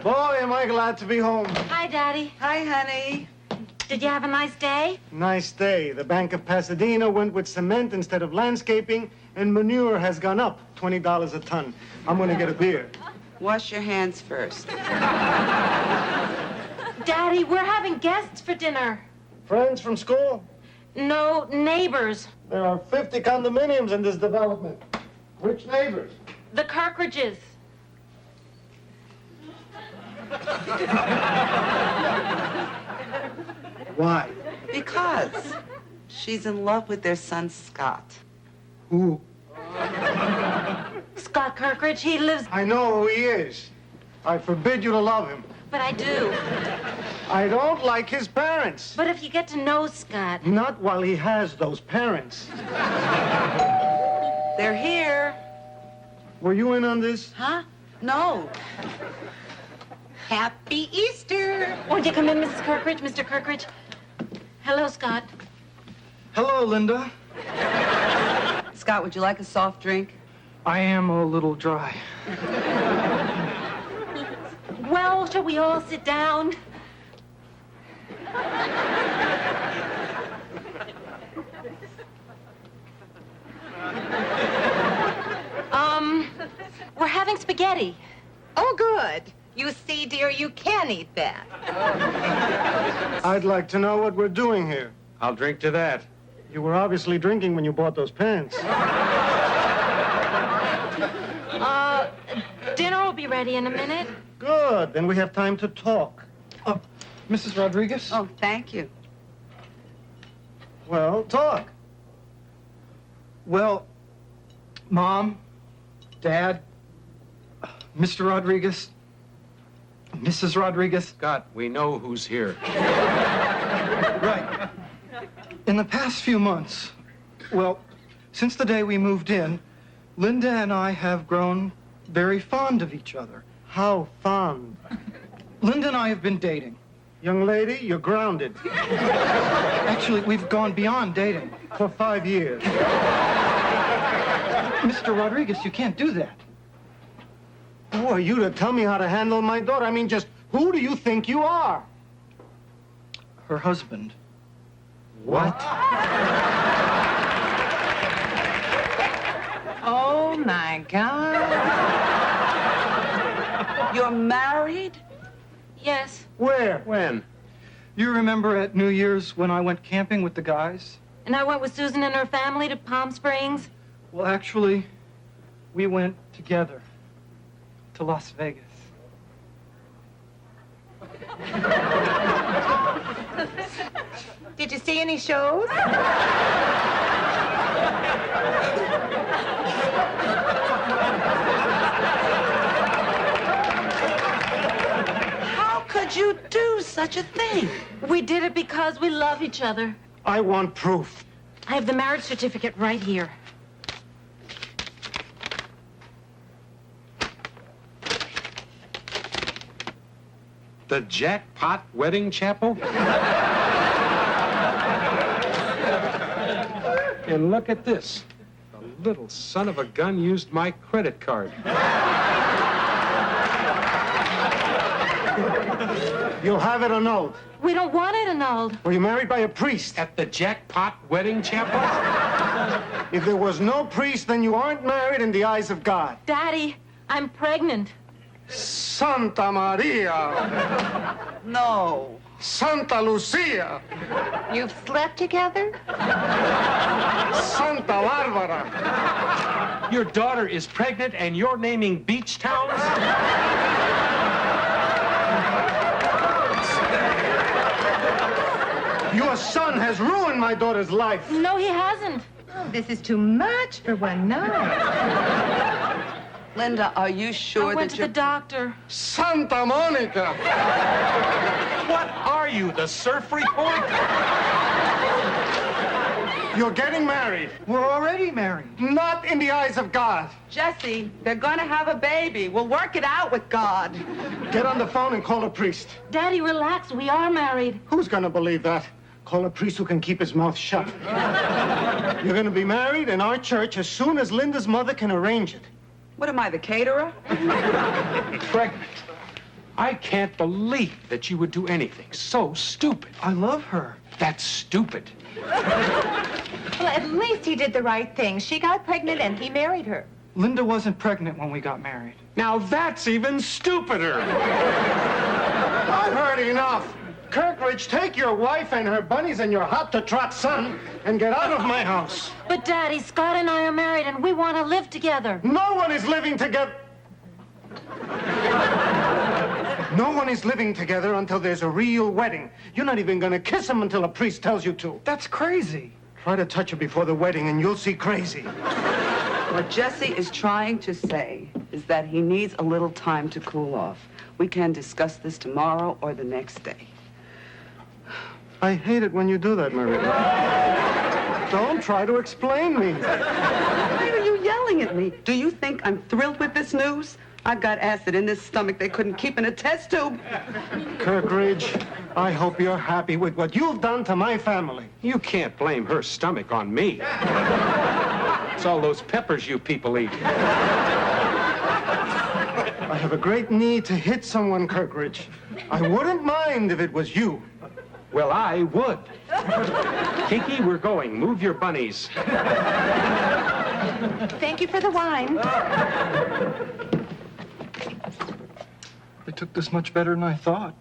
Boy, am I glad to be home. Hi, Daddy. Hi, honey. Did you have a nice day? Nice day. The Bank of Pasadena went with cement instead of landscaping, and manure has gone up $20 a ton. I'm gonna get a beer. Wash your hands first. Daddy, we're having guests for dinner. Friends from school? No, neighbors. There are 50 condominiums in this development. Which neighbors? The Kirkridges. Why? Because she's in love with their son, Scott. Who? Scott Kirkridge, he lives... I know who he is. I forbid you to love him. But I do. I don't like his parents. But if you get to know Scott... Not while he has those parents. They're here. Were you in on this? Huh? No. Happy Easter. Won't you come in, Mrs. Kirkridge, Mr. Kirkridge? Hello, Scott. Hello, Linda. Scott, would you like a soft drink? I am a little dry. Well, shall we all sit down? We're having spaghetti. Oh, good. You see, dear, you can eat that. I'd like to know what we're doing here. I'll drink to that. You were obviously drinking when you bought those pants. Dinner will be ready in a minute. Good. Then we have time to talk. Mrs. Rodriguez? Oh, thank you. Well, talk. Well, Mom, Dad, Mr. Rodriguez, Mrs. Rodriguez. Scott, we know who's here. Right. In the past few months, well, since the day we moved in, Linda and I have grown very fond of each other. How fond. Linda and I have been dating. Young lady, you're grounded. Actually, we've gone beyond dating. For 5 years. Mr. Rodriguez, you can't do that. Who are you to tell me how to handle my daughter? I mean, just who do you think you are? Her husband. What? Oh, my God. You're married? Yes. Where? When? You remember at New Year's when I went camping with the guys? And I went with Susan and her family to Palm Springs. Well, actually, we went together to Las Vegas. Did you see any shows? How could you do such a thing? We did it because we love each other. I want proof. I have the marriage certificate right here. The Jackpot Wedding Chapel? And look at this. The little son of a gun used my credit card. You'll have it annulled. We don't want it annulled. Were you married by a priest? At the Jackpot Wedding Chapel? If there was no priest, then you aren't married in the eyes of God. Daddy, I'm pregnant. Santa Maria! No. Santa Lucia! You've slept together? Santa Barbara! Your daughter is pregnant and you're naming beach towns? Your son has ruined my daughter's life. No, he hasn't. This is too much for one night. Linda, are you sure I went that to the doctor. Santa Monica! What are you, the surf report? You're getting married. We're already married. Not in the eyes of God. Jesse, they're gonna have a baby. We'll work it out with God. Get on the phone and call a priest. Daddy, relax. We are married. Who's gonna believe that? Call a priest who can keep his mouth shut. You're gonna be married in our church as soon as Linda's mother can arrange it. What am I, the caterer? Pregnant. I can't believe that you would do anything so stupid. I love her. That's stupid. Well, at least he did the right thing. She got pregnant and he married her. Linda wasn't pregnant when we got married. Now that's even stupider. I've heard enough. Kirkridge, take your wife and her bunnies and your hot-to-trot son and get out of my house. But, Daddy, Scott and I are married and we want to live together. No one is living together. No one is living together until there's a real wedding. You're not even going to kiss him until a priest tells you to. That's crazy. Try to touch her before the wedding and you'll see crazy. What Jesse is trying to say is that he needs a little time to cool off. We can discuss this tomorrow or the next day. I hate it when you do that, Maria. Don't try to explain me. Why are you yelling at me? Do you think I'm thrilled with this news? I've got acid in this stomach they couldn't keep in a test tube. Kirkridge, I hope you're happy with what you've done to my family. You can't blame her stomach on me. It's all those peppers you people eat. I have a great need to hit someone, Kirkridge. I wouldn't mind if it was you. Well, I would. Kiki, we're going. Move your bunnies. Thank you for the wine. They took this much better than I thought.